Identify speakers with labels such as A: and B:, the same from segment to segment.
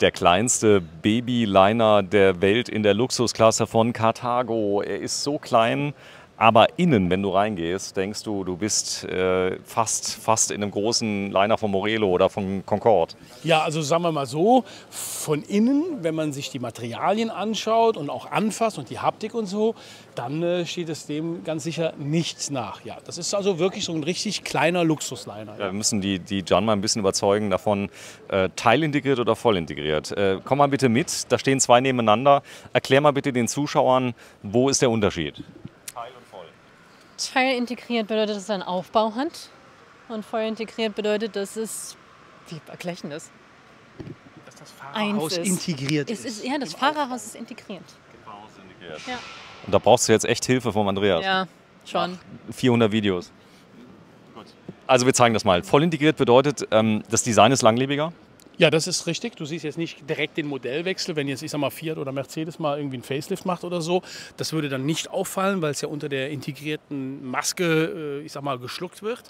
A: Der kleinste Babyliner der Welt in der Luxusklasse von Carthago. Er ist so klein, aber innen, wenn du reingehst, denkst du, du bist fast in einem großen Liner von Morelo oder von Concorde.
B: Ja, also sagen wir mal so, von innen, wenn man sich die Materialien anschaut und auch anfasst und die Haptik und so, dann steht es dem ganz sicher nichts nach. Ja, das ist also wirklich so ein richtig kleiner Luxusliner.
A: Ja, wir müssen die Can mal ein bisschen überzeugen davon, teilintegriert oder voll integriert. Komm mal bitte mit, da stehen zwei nebeneinander. Erklär mal bitte den Zuschauern, wo ist der Unterschied? Teil und voll.
C: Teilintegriert bedeutet, dass es einen Aufbau hat. Und voll integriert bedeutet, dass es, wie erkläre ich denn das?
B: Dass das Fahrerhaus integriert ist.
C: Ja, das Fahrerhaus ist integriert. Ja.
A: Und da brauchst du jetzt echt Hilfe vom Andreas.
C: Ja, schon.
A: 400 Videos. Gut. Also wir zeigen das mal. Voll integriert bedeutet, das Design ist langlebiger.
B: Ja, das ist richtig. Du siehst jetzt nicht direkt den Modellwechsel, wenn jetzt, ich sag mal, Fiat oder Mercedes mal irgendwie einen Facelift macht oder so. Das würde dann nicht auffallen, weil es ja unter der integrierten Maske, ich sag mal, geschluckt wird.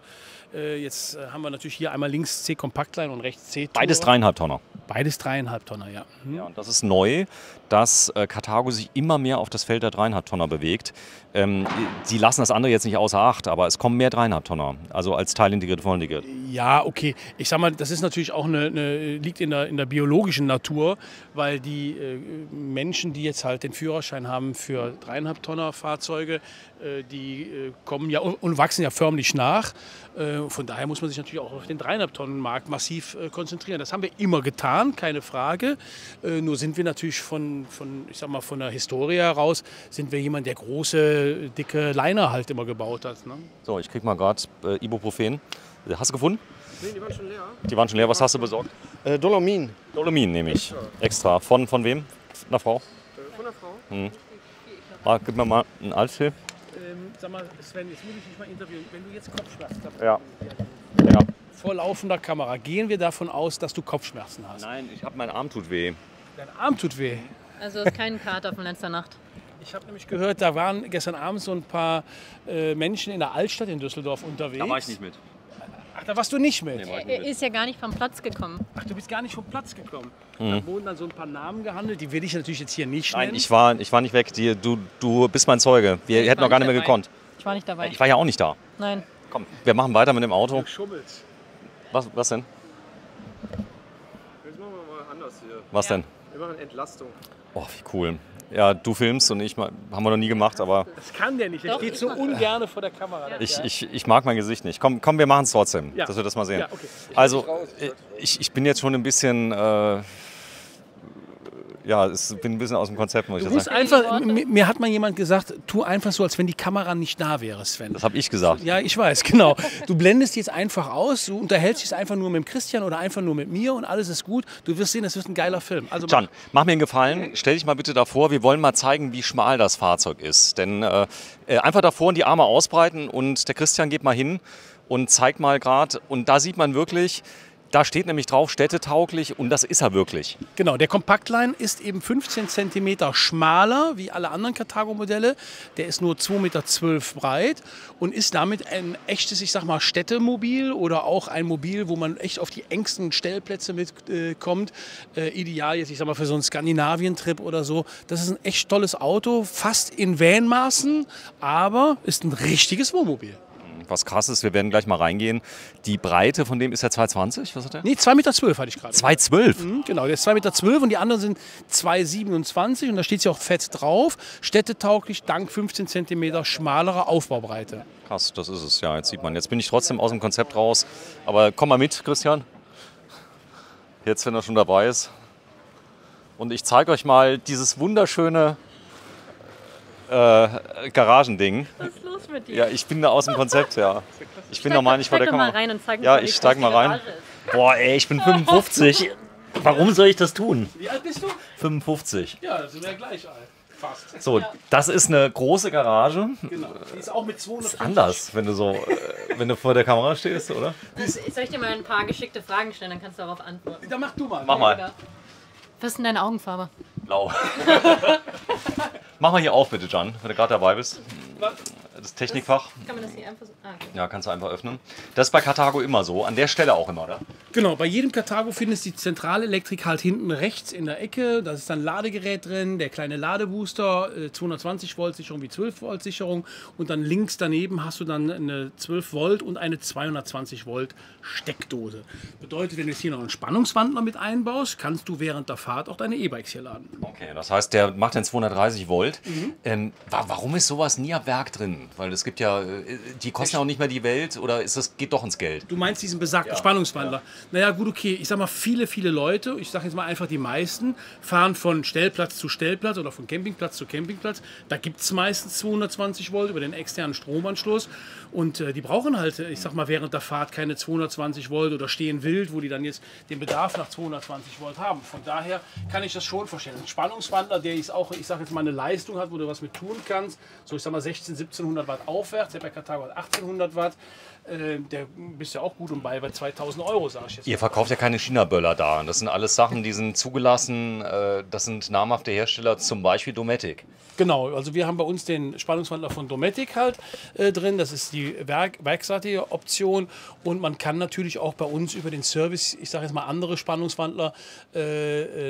B: Jetzt haben wir natürlich hier einmal links C Kompaktline und rechts C Tourer.
A: Beides 3,5 Tonner.
B: Beides 3,5 Tonner, ja.
A: Ja, und das ist neu, dass Carthago sich immer mehr auf das Feld der 3,5 Tonner bewegt. Sie lassen das andere jetzt nicht außer Acht, aber es kommen mehr 3,5 Tonner, also als teilintegriert, voll integriert.
B: Ja, okay. Ich sag mal, das ist natürlich auch liegt in der biologischen Natur, weil die Menschen, die jetzt halt den Führerschein haben für 3,5 Tonner Fahrzeuge, die kommen ja und wachsen ja förmlich nach. Von daher muss man sich natürlich auch auf den 3,5 Tonnen Markt massiv konzentrieren. Das haben wir immer getan, keine Frage. Nur sind wir natürlich von der Historie heraus, sind wir jemand, der große, dicke Liner halt immer gebaut hat. Ne?
A: So, ich krieg mal gerade Ibuprofen. Hast du gefunden?
D: Nee, die waren schon leer.
A: Die waren schon leer. Was hast du besorgt?
D: Dolomin.
A: Dolomin nehme ich. Extra. Von wem? Einer Frau?
D: Von der Frau.
A: Gib mir mal einen Altfilm.
B: Sag mal, Sven, jetzt muss ich dich mal interviewen. Wenn du jetzt Kopfschmerzen hast,
A: Ja.
B: vor laufender Kamera, gehen wir davon aus, dass du Kopfschmerzen hast?
A: Nein, mein Arm tut weh.
B: Dein Arm tut weh.
C: Also es ist kein Kater von letzter Nacht.
B: Ich habe nämlich gehört, da waren gestern Abend so ein paar Menschen in der Altstadt in Düsseldorf unterwegs.
A: Da war ich nicht mit.
B: Ach, da warst du nicht mit?
A: Nee, war ich
C: Er
A: nicht mit.
C: ist ja gar nicht vom Platz gekommen.
B: Ach, du bist gar nicht vom Platz gekommen. Da wurden dann so ein paar Namen gehandelt, die will ich natürlich jetzt hier nicht
A: Nein,
B: nennen.
A: ich war nicht weg. Du bist mein Zeuge. Wir hätten noch gar nicht mehr gekonnt.
C: Ich war nicht dabei.
A: Ich war ja auch nicht da.
C: Nein.
A: Komm, wir machen weiter mit dem Auto.
B: Du schummelst.
A: Was denn?
D: Jetzt machen wir mal anders hier.
A: Was denn?
D: Wir machen Entlastung.
A: Oh, wie cool. Ja, du filmst und ich, haben wir noch nie gemacht, aber
B: Das kann der nicht. Der
C: Doch,
B: steht
C: ich
B: so
C: mach-
B: ungern vor der Kamera.
A: ich mag mein Gesicht nicht. Komm, wir machen es trotzdem,
B: Ja.
A: dass wir das mal sehen.
B: Ja, okay.
A: Also, ich bin jetzt schon ein bisschen, bin ein bisschen aus dem Konzept, muss ich
B: Du
A: ja
B: musst
A: sagen.
B: einfach, mir hat mal jemand gesagt, tu einfach so, als wenn die Kamera nicht da wäre, Sven.
A: Das habe ich gesagt.
B: Ja, ich weiß, genau. Du blendest jetzt einfach aus, du unterhältst dich einfach nur mit dem Christian oder einfach nur mit mir und alles ist gut. Du wirst sehen, das wird ein geiler Film. Also
A: Can, mach mir einen Gefallen, stell dich mal bitte davor, wir wollen mal zeigen, wie schmal das Fahrzeug ist. Denn einfach davor und die Arme ausbreiten und der Christian geht mal hin und zeigt mal gerade. Und da sieht man wirklich, da steht nämlich drauf, städtetauglich und das ist er wirklich.
B: Genau, der Kompaktline ist eben 15 cm schmaler wie alle anderen Carthago-Modelle. Der ist nur 2,12 Meter breit und ist damit ein echtes, ich sag mal, Städtemobil oder auch ein Mobil, wo man echt auf die engsten Stellplätze mitkommt. Ideal jetzt, ich sag mal, für so einen Skandinavien-Trip oder so. Das ist ein echt tolles Auto, fast in Van-Maßen, aber ist ein richtiges Wohnmobil.
A: Was krass ist, wir werden gleich mal reingehen. Die Breite von dem ist ja 2,20, was hat der?
B: Nee, 2,12 Meter hatte ich gerade.
A: 2,12?
B: Genau, der ist 2,12 Meter und die anderen sind 2,27 und da steht ja auch fett drauf. Städtetauglich dank 15 cm schmalerer Aufbaubreite.
A: Krass, das ist es. Ja, jetzt sieht man. Jetzt bin ich trotzdem aus dem Konzept raus. Aber komm mal mit, Christian. Jetzt, wenn er schon dabei ist. Und ich zeige euch mal dieses wunderschöne Garagending.
C: Was ist los mit dir?
A: Ja, ich bin da aus dem Konzept, ja. Ich bin normal nicht vor der
C: Steig doch mal
A: Kamera.
C: rein und zeig uns
A: Ja,
C: mal, wie
A: ich steig
C: groß
A: mal
C: die
A: rein.
C: Garage ist.
A: Boah, ey, ich bin 55. Warum soll ich das tun?
B: Wie alt bist du?
A: 55.
B: Ja, da sind wir gleich alt. Fast.
A: So, das ist eine große Garage.
B: Genau. Die ist auch mit 250.
A: Anders, wenn du vor der Kamera stehst, oder?
C: Soll ich dir mal ein paar geschickte Fragen stellen, dann kannst du darauf antworten.
B: Dann mach du mal.
A: Mach mal.
C: Was ist denn deine Augenfarbe?
A: Blau. Mach mal hier auf bitte, Can, wenn du gerade dabei bist. Das Technikfach.
C: Kann man das hier einfach so? Ah, okay.
A: Ja, kannst du einfach öffnen. Das ist bei Carthago immer so, an der Stelle auch immer, oder?
B: Genau, bei jedem Carthago findest du die Zentralelektrik halt hinten rechts in der Ecke. Da ist dann ein Ladegerät drin, der kleine Ladebooster, 220 Volt Sicherung wie 12 Volt Sicherung. Und dann links daneben hast du dann eine 12 Volt und eine 220 Volt Steckdose. Bedeutet, wenn du jetzt hier noch einen Spannungswandler mit einbaust, kannst du während der Fahrt auch deine E-Bikes hier laden.
A: Okay, das heißt, der macht dann 230 Volt. Warum ist sowas nie ab Werk drin? Weil es gibt ja, die kosten ja auch nicht mehr die Welt oder geht doch ins Geld?
B: Du meinst diesen besagten Spannungswandler. Naja, gut, okay. Ich sag mal, viele Leute, ich sag jetzt mal einfach die meisten, fahren von Stellplatz zu Stellplatz oder von Campingplatz zu Campingplatz. Da gibt es meistens 220 Volt über den externen Stromanschluss. Und die brauchen halt, ich sag mal, während der Fahrt keine 220 Volt oder stehen wild, wo die dann jetzt den Bedarf nach 220 Volt haben. Von daher kann ich das schon vorstellen. Ein Spannungswandler, der ist auch, ich sag jetzt mal, eine Leistung hat, wo du was mit tun kannst. So, ich sag mal, 1700 Watt aufwärts. Der bei Carthago hat 1800 Watt. Der bist ja auch gut und bei 2000 Euro, sage ich jetzt.
A: Ihr verkauft ja keine China-Böller da. Das sind alles Sachen, die sind zugelassen. Das sind namhafte Hersteller, zum Beispiel Dometic.
B: Genau, also wir haben bei uns den Spannungswandler von Dometic halt drin. Das ist die werkseitige Option. Und man kann natürlich auch bei uns über den Service, ich sage jetzt mal, andere Spannungswandler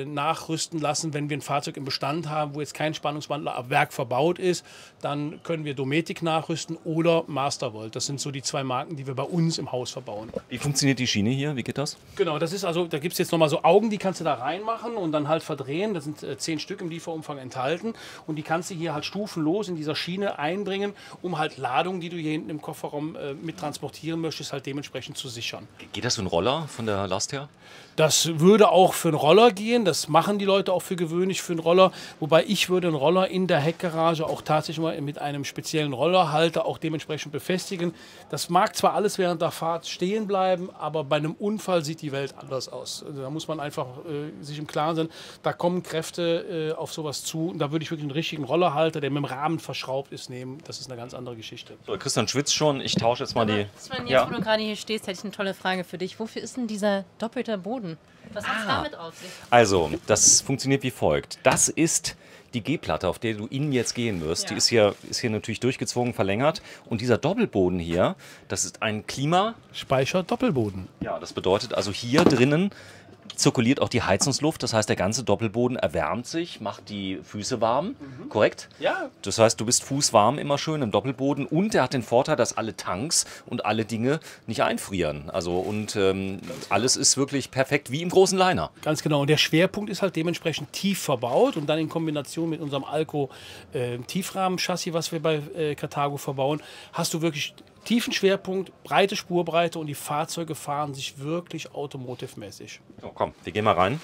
B: nachrüsten lassen. Wenn wir ein Fahrzeug im Bestand haben, wo jetzt kein Spannungswandler ab Werk verbaut ist, dann können wir Dometic nachrüsten oder Mastervolt. Das sind so die zwei Marken, die wir bei uns im Haus verbauen.
A: Wie funktioniert die Schiene hier? Wie geht das?
B: Genau, das ist also, da gibt es jetzt nochmal so Augen, die kannst du da reinmachen und dann halt verdrehen. Da sind 10 Stück im Lieferumfang enthalten und die kannst du hier halt stufenlos in dieser Schiene einbringen, um halt Ladungen, die du hier hinten im Kofferraum mit transportieren möchtest, halt dementsprechend zu sichern.
A: Geht das so ein Roller von der Last her?
B: Das würde auch für einen Roller gehen, das machen die Leute auch für gewöhnlich für einen Roller, wobei ich würde einen Roller in der Heckgarage auch tatsächlich mal mit einem speziellen Rollerhalter auch dementsprechend befestigen. Das mag zwar alles während der Fahrt stehen bleiben, aber bei einem Unfall sieht die Welt anders aus. Also da muss man einfach sich im Klaren sein, da kommen Kräfte auf sowas zu und da würde ich wirklich einen richtigen Rollerhalter, der mit dem Rahmen verschraubt ist, nehmen. Das ist eine ganz andere Geschichte.
A: So, Christian schwitzt schon, ich tausche jetzt mal die...
C: Sven, jetzt wo du gerade hier stehst, hätte ich eine tolle Frage für dich. Wofür ist denn dieser doppelte Boden? Was hat es damit auf sich?
A: Also, das funktioniert wie folgt. Das ist die G-Platte, auf der du innen jetzt gehen wirst.
C: Ja.
A: Die ist hier natürlich durchgezogen, verlängert. Und dieser Doppelboden hier, das ist ein Klima...
B: Speicher-Doppelboden.
A: Ja, das bedeutet also hier drinnen zirkuliert auch die Heizungsluft. Das heißt, der ganze Doppelboden erwärmt sich, macht die Füße warm. Korrekt?
B: Ja.
A: Das heißt, du bist fußwarm immer schön im Doppelboden. Und der hat den Vorteil, dass alle Tanks und alle Dinge nicht einfrieren. Also und alles ist wirklich perfekt wie im großen Liner.
B: Ganz genau. Und der Schwerpunkt ist halt dementsprechend tief verbaut und dann in Kombination mit unserem Alco Tiefrahmen-Chassis, was wir bei Carthago verbauen, hast du wirklich tiefen Schwerpunkt, breite Spurbreite und die Fahrzeuge fahren sich wirklich automotive-mäßig.
A: So, komm, wir gehen mal rein.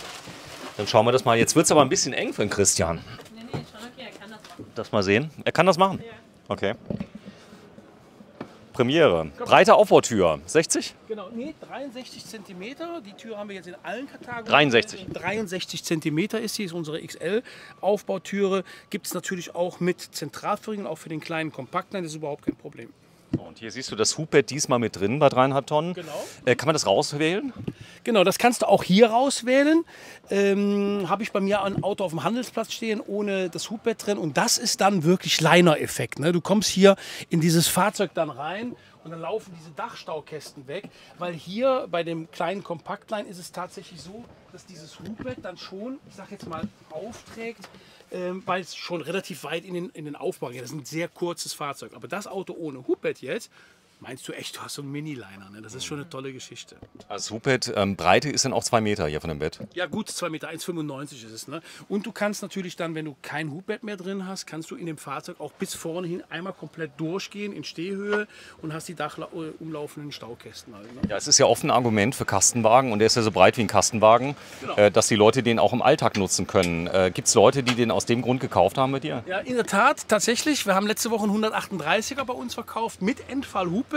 A: Dann schauen wir das mal. Jetzt wird es aber ein bisschen eng für den Christian.
C: Nee, schon okay, er kann das machen.
A: Das mal sehen. Er kann das machen? Ja. Okay. Premiere. Breite Aufbautür. 60?
B: Genau, nee, 63 cm. Die Tür haben wir jetzt in allen Carthago.
A: 63.
B: 63 cm ist die, ist unsere XL-Aufbautüre. Gibt es natürlich auch mit Zentralverriegelung, auch für den kleinen Kompaktline, das ist überhaupt kein Problem.
A: Und hier siehst du das Hubbett diesmal mit drin bei 3,5 Tonnen.
B: Genau.
A: Kann man das rauswählen?
B: Genau, das kannst du auch hier rauswählen. Habe ich bei mir ein Auto auf dem Handelsplatz stehen, ohne das Hubbett drin. Und das ist dann wirklich Liner-Effekt. Ne? Du kommst hier in dieses Fahrzeug dann rein und dann laufen diese Dachstaukästen weg. Weil hier bei dem kleinen Kompaktline ist es tatsächlich so, dass dieses Hubbett dann schon, ich sag jetzt mal, aufträgt, weil es schon relativ weit in den Aufbau geht. Das ist ein sehr kurzes Fahrzeug. Aber das Auto ohne Hubbett jetzt, meinst du echt, du hast so einen Mini-Liner. Ne? Das ist schon eine tolle Geschichte.
A: Das Hubbett, Breite ist dann auch 2 Meter hier von dem Bett.
B: Ja gut, 2,1,95 Meter ist es. Ne? Und du kannst natürlich dann, wenn du kein Hubbett mehr drin hast, kannst du in dem Fahrzeug auch bis vorne hin einmal komplett durchgehen in Stehhöhe und hast die dachumlaufenden Staukästen. Halt, ne?
A: Ja, es ist ja oft ein Argument für Kastenwagen und der ist ja so breit wie ein Kastenwagen,
B: Genau.
A: dass die Leute den auch im Alltag nutzen können. Gibt es Leute, die den aus dem Grund gekauft haben mit dir?
B: Ja, in der Tat, tatsächlich. Wir haben letzte Woche einen 138er bei uns verkauft mit Endfall Hubbett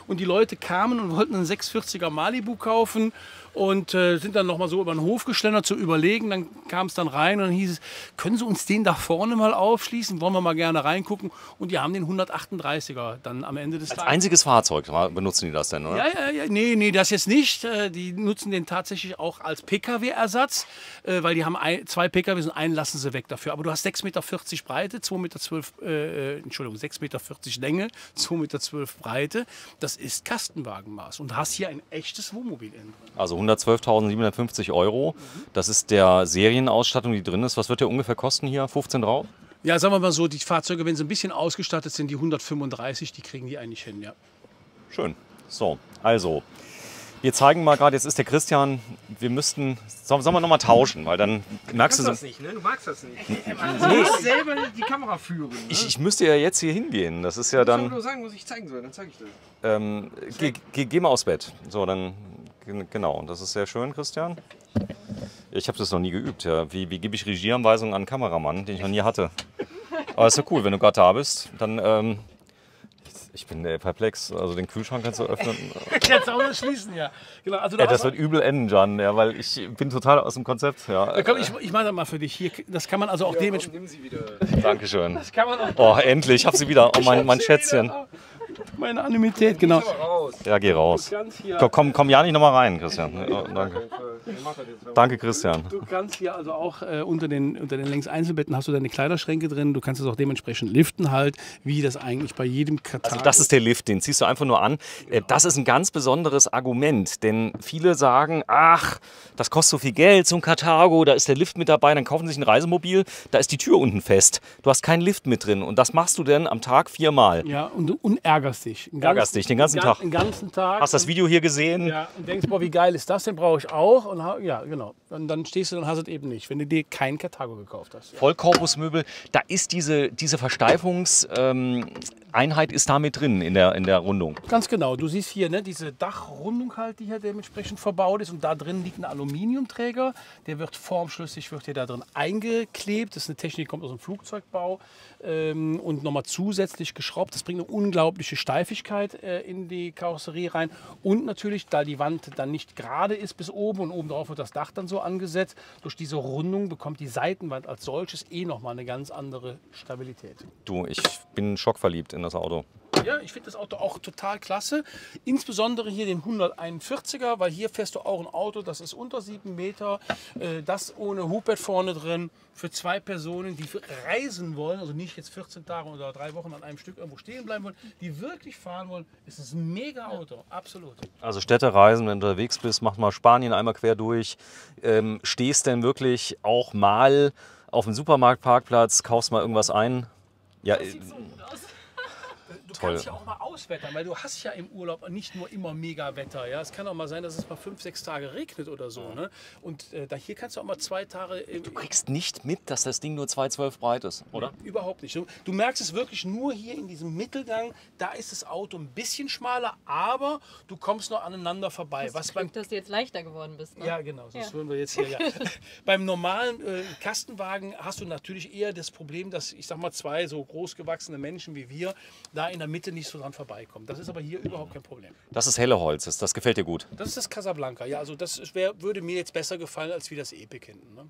B: und die Leute kamen und wollten einen 640er Malibu kaufen und sind dann nochmal so über den Hof geschlendert zu überlegen. Dann kam es dann rein und dann hieß es, können Sie uns den da vorne mal aufschließen? Wollen wir mal gerne reingucken? Und die haben den 138er dann am Ende des
A: Als
B: Tages.
A: einziges Fahrzeug benutzen die das denn, oder?
B: Ja, nee, das jetzt nicht. Die nutzen den tatsächlich auch als Pkw-Ersatz, weil die haben zwei Pkws und einen lassen sie weg dafür. Aber du hast 6,40 Meter Breite, 6,40 Meter Länge, 2,12 Meter Breite. Das ist Kastenwagenmaß und hast hier ein echtes Wohnmobil innen drin.
A: Also 112.750 €. Das ist der Serienausstattung, die drin ist. Was wird der ungefähr kosten hier? 15 drauf?
B: Ja, sagen wir mal so, die Fahrzeuge, wenn sie ein bisschen ausgestattet sind, die 135, die kriegen die eigentlich hin, ja.
A: Schön. So, also, wir zeigen mal gerade, jetzt ist der Christian, wir müssten, sollen wir nochmal tauschen, weil dann merkst du so.
D: Das nicht, ne? Du magst das nicht. Du musst selber die Kamera führen. Ne?
A: Ich müsste ja jetzt hier hingehen, das ist ja
D: Ich muss
A: dann,
D: nur sagen, was ich zeigen soll, dann zeige ich das.
A: geh mal aufs Bett. So, dann, genau, das ist sehr schön, Christian. Ich habe das noch nie geübt, ja. Wie gebe ich Regieanweisungen an einen Kameramann, den ich noch nie hatte? Aber ist ja cool, wenn du gerade da bist, dann, ich bin perplex, also den Kühlschrank kannst du öffnen.
B: Jetzt auch noch schließen, ja. Genau, also
A: Ja, das wird übel enden, Jan, ja, weil ich bin total aus dem Konzept. Ja.
B: komm, ich mache das mal für dich. Hier, das kann man also auch dementsprechend.
D: Nimm sie wieder.
A: Dankeschön.
B: Das kann man auch.
A: Oh, endlich, ich hab sie wieder. Oh, mein Schätzchen.
B: Meine Anonymität, genau.
D: Raus.
A: Ja, geh raus.
B: Ganz hier,
A: Komm ja nicht nochmal rein, Christian. Ja, danke. Danke, Christian.
B: du kannst hier also auch unter den längs Einzelbetten hast du deine Kleiderschränke drin. Du kannst es auch dementsprechend liften halt, wie das eigentlich bei jedem Karthago.
A: Also das ist der Lift, den ziehst du einfach nur an. Das ist ein ganz besonderes Argument, denn viele sagen, ach, das kostet so viel Geld, so ein Karthago, da ist der Lift mit dabei, dann kaufen sie sich ein Reisemobil, da ist die Tür unten fest. Du hast keinen Lift mit drin und das machst du denn am Tag 4-mal.
B: Ja, und du ärgerst dich.
A: Ärgerst dich den ganzen Tag.
B: Den ganzen Tag.
A: Hast das Video hier gesehen?
B: Ja, und denkst, boah, wie geil ist das, den brauche ich auch. Und ja, genau. Und dann stehst du und hast es eben nicht, wenn du dir kein Karthago gekauft hast.
A: Vollkorpusmöbel, da ist diese Versteifungseinheit ist da mit drin in der Rundung.
B: Ganz genau. Du siehst hier, ne, diese Dachrundung halt, die hier dementsprechend verbaut ist. Und da drin liegt ein Aluminiumträger. Der wird formschlüssig, wird hier da drin eingeklebt. Das ist eine Technik, die kommt aus dem Flugzeugbau. Und nochmal zusätzlich geschraubt. Das bringt eine unglaubliche Steifigkeit in die Karosserie rein. Und natürlich, da die Wand dann nicht gerade ist bis oben und oben drauf wird das Dach dann so angesetzt, durch diese Rundung bekommt die Seitenwand als solches nochmal eine ganz andere Stabilität.
A: Du, ich bin schockverliebt in das Auto.
B: Ja, ich finde das Auto auch total klasse. Insbesondere hier den 141er, weil hier fährst du auch ein Auto, das ist unter 7 Meter, das ohne Hubbett vorne drin, für 2 Personen, die reisen wollen, also nicht jetzt 14 Tage oder 3 Wochen an einem Stück irgendwo stehen bleiben wollen, die wirklich fahren wollen. Es ist ein mega Auto, absolut.
A: Also Städtereisen, wenn du unterwegs bist, mach mal Spanien einmal quer durch. Stehst denn wirklich auch mal auf dem Supermarktparkplatz, kaufst mal irgendwas ein? Ja,
B: Du
A: toll.
B: kannst ja auch mal auswettern, weil du hast ja im Urlaub nicht nur immer mega Wetter. Ja? Es kann auch mal sein, dass es mal 5, 6 Tage regnet oder so. Ne? Und hier kannst du auch mal 2 Tage...
A: Du kriegst nicht mit, dass das Ding nur 2,12 breit ist, oder?
B: Überhaupt nicht. Du merkst es wirklich nur hier in diesem Mittelgang. Da ist das Auto ein bisschen schmaler, aber du kommst noch aneinander vorbei.
C: Was beim dass du jetzt leichter geworden bist. Ne?
B: Ja, genau. Sonst würden wir jetzt hier. Ja. Beim normalen Kastenwagen hast du natürlich eher das Problem, dass, ich sag mal, 2 so großgewachsene Menschen wie wir da in der Mitte nicht so dran vorbeikommen. Das ist aber hier überhaupt kein Problem.
A: Das ist helle Holz, das gefällt dir gut.
B: Das ist das Casablanca. Ja, also das würde mir jetzt besser gefallen als wie das Epic hinten. Ne?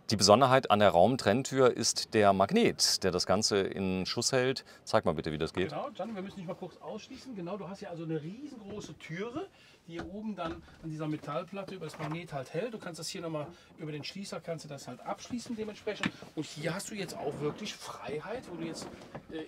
A: Die Besonderheit an der Raumtrenntür ist der Magnet, der das Ganze in Schuss hält. Zeig mal bitte, wie das geht.
B: Genau, Gian, wir müssen dich mal kurz ausschließen. Genau, du hast ja also eine riesengroße Türe, die hier oben dann an dieser Metallplatte über das Magnet halt hält. Du kannst das hier nochmal über den Schließer kannst du das halt abschließen dementsprechend. Und hier hast du jetzt auch wirklich Freiheit, wo du jetzt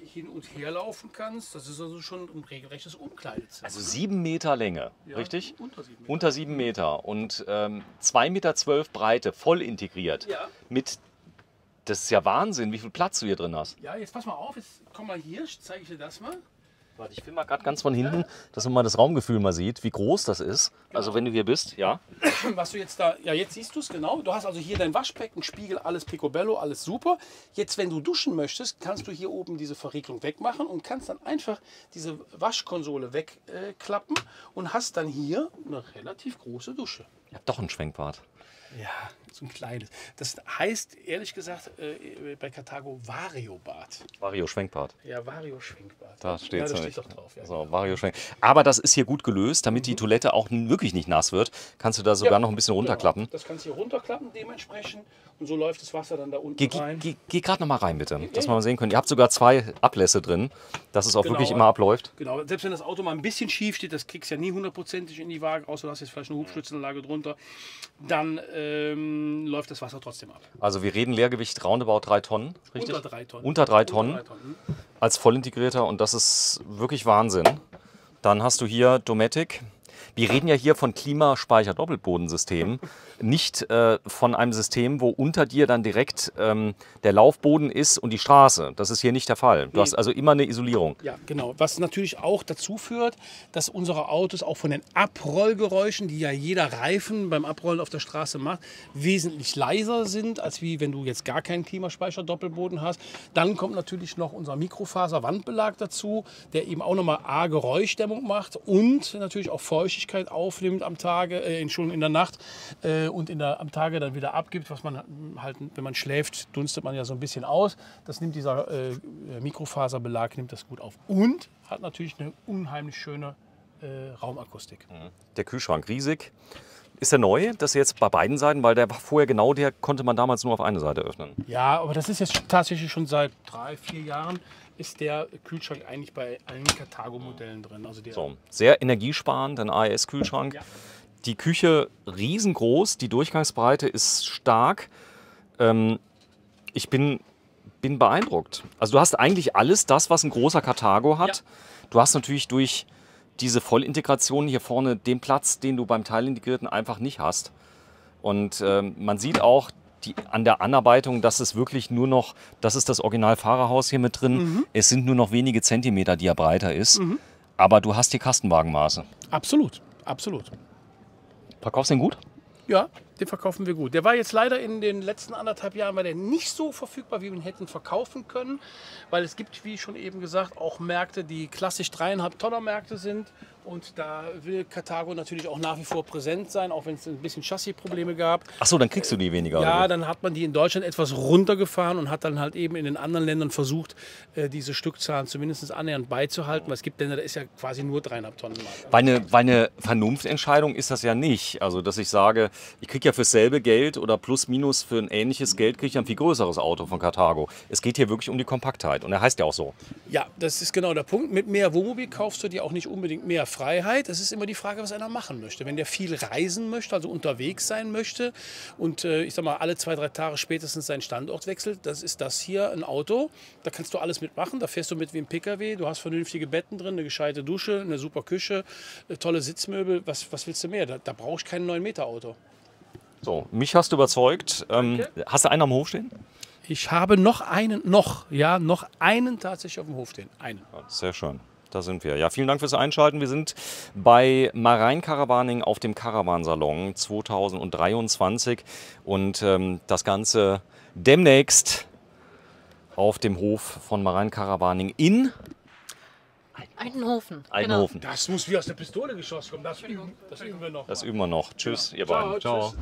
B: hin und her laufen kannst. Das ist also schon ein regelrechtes Umkleidezimmer.
A: Also 7 Meter Länge,
B: Ja,
A: richtig?
B: unter 7 Meter.
A: Unter 7 Meter und 2,12 Meter Breite, voll integriert.
B: Ja.
A: Mit, das ist ja Wahnsinn, wie viel Platz du hier drin hast.
B: Ja, jetzt pass mal auf, jetzt komm mal hier, zeige ich dir das mal.
A: Warte, ich filme mal gerade ganz von hinten, dass man mal das Raumgefühl mal sieht, wie groß das ist. Also wenn du hier bist, ja.
B: Was du jetzt da, ja jetzt siehst du es genau, du hast also hier dein Waschbecken, Spiegel, alles picobello, alles super. Jetzt wenn du duschen möchtest, kannst du hier oben diese Verriegelung wegmachen und kannst dann einfach diese Waschkonsole wegklappen und hast dann hier eine relativ große Dusche.
A: Ich habe doch ein Schwenkbad.
B: Ja, so ein kleines. Das heißt, ehrlich gesagt, bei Karthago Variobad.
A: Vario-Schwenkbad.
B: Ja, Vario-Schwenkbad.
A: Da steht es.
B: Ja, da steht doch drauf. Ja,
A: so, Vario-Schwenk. Aber das ist hier gut gelöst, damit die Toilette auch wirklich nicht nass wird. Kannst du da sogar noch ein bisschen runterklappen.
B: Genau. Das kannst du hier runterklappen dementsprechend. Und so läuft das Wasser dann da unten rein.
A: Geh gerade noch mal rein, bitte, dass wir mal sehen können. Ihr habt sogar 2 Ablässe drin, dass es auch wirklich immer abläuft.
B: Genau, selbst wenn das Auto mal ein bisschen schief steht, das kriegst du ja nie hundertprozentig in die Waage, außer du hast jetzt vielleicht eine Hubstützenanlage drunter, dann läuft das Wasser trotzdem ab.
A: Also wir reden Leergewicht roundabout 3 Tonnen, richtig?
B: Unter 3 Tonnen.
A: Unter 3 Tonnen als vollintegrierter und das ist wirklich Wahnsinn. Dann hast du hier Dometic. Wir reden ja hier von Klimaspeicher-Doppelbodensystemen, nicht von einem System, wo unter dir dann direkt der Laufboden ist und die Straße. Das ist hier nicht der Fall. Du hast also immer eine Isolierung.
B: Ja, genau. Was natürlich auch dazu führt, dass unsere Autos auch von den Abrollgeräuschen, die ja jeder Reifen beim Abrollen auf der Straße macht, wesentlich leiser sind, als wie wenn du jetzt gar keinen Klimaspeicher-Doppelboden hast. Dann kommt natürlich noch unser Mikrofaser-Wandbelag dazu, der eben auch nochmal A, Geräuschdämmung macht und natürlich auch Feuchtigkeit aufnimmt am Tage, in der Nacht und am Tage dann wieder abgibt, was man halt, wenn man schläft, dunstet man ja so ein bisschen aus. Das nimmt dieser Mikrofaserbelag nimmt das gut auf und hat natürlich eine unheimlich schöne Raumakustik.
A: Der Kühlschrank riesig. Ist der neu? Das ist jetzt bei beiden Seiten, weil der war vorher genau, der konnte man damals nur auf eine Seite öffnen.
B: Ja, aber das ist jetzt tatsächlich schon seit 3, 4 Jahren ist der Kühlschrank eigentlich bei allen Karthago-Modellen drin. Also
A: so, sehr energiesparend, ein AES-Kühlschrank. Ja. Die Küche riesengroß, die Durchgangsbreite ist stark. Ich bin beeindruckt. Also du hast eigentlich alles das, was ein großer Karthago hat. Ja. Du hast natürlich durch diese Vollintegration hier vorne den Platz, den du beim Teilintegrierten einfach nicht hast. Und man sieht auch an der Anarbeitung, dass es wirklich nur noch, das ist das Original-Fahrerhaus hier mit drin. Es sind nur noch wenige Zentimeter, die er breiter ist. Aber du hast die Kastenwagenmaße.
B: Absolut, absolut.
A: Verkaufst du den gut?
B: Ja, den verkaufen wir gut. Der war jetzt leider in den letzten 1,5 Jahren war der nicht so verfügbar, wie wir ihn hätten verkaufen können. Weil es gibt, wie schon eben gesagt, auch Märkte, die klassisch 3,5 Tonner Märkte sind. Und da will Karthago natürlich auch nach wie vor präsent sein, auch wenn es ein bisschen Chassisprobleme gab.
A: Ach so, dann kriegst du die weniger.
B: Ja,
A: oder?
B: Dann hat man die in Deutschland etwas runtergefahren und hat dann halt eben in den anderen Ländern versucht, diese Stückzahlen zumindest annähernd beizuhalten. Weil es gibt Länder, da ist ja quasi nur 3,5 Tonnen Markt.
A: Weil eine Vernunftentscheidung ist das ja nicht. Also, dass ich sage, ich kriege ja für dasselbe Geld oder plus minus für ein ähnliches Geld kriege ich ein viel größeres Auto von Karthago. Es geht hier wirklich um die Kompaktheit und er heißt ja auch so.
B: Ja, das ist genau der Punkt. Mit mehr Wohnmobil kaufst du dir auch nicht unbedingt mehr Freiheit. Es ist immer die Frage, was einer machen möchte. Wenn der viel reisen möchte, also unterwegs sein möchte und ich sag mal, alle 2, 3 Tage spätestens seinen Standort wechselt, das ist das hier ein Auto. Da kannst du alles mitmachen. Da fährst du mit wie ein PKW. Du hast vernünftige Betten drin, eine gescheite Dusche, eine super Küche, tolle Sitzmöbel. Was willst du mehr? Da brauchst du kein 9-Meter-Auto.
A: So, mich hast du überzeugt. Hast du einen am Hof stehen?
B: Ich habe noch einen tatsächlich auf dem Hof stehen. Einen.
A: Sehr schön. Da sind wir. Ja, vielen Dank fürs Einschalten. Wir sind bei Marijn Caravaning auf dem Caravan-Salon 2023 und das Ganze demnächst auf dem Hof von Marijn Caravaning in
C: Altenhofen.
A: Altenhofen.
B: Genau. Das muss wie aus der Pistole geschossen kommen. Das üben wir noch.
A: Das üben wir noch. Tschüss, ihr beiden.
B: Ciao.
A: Ciao.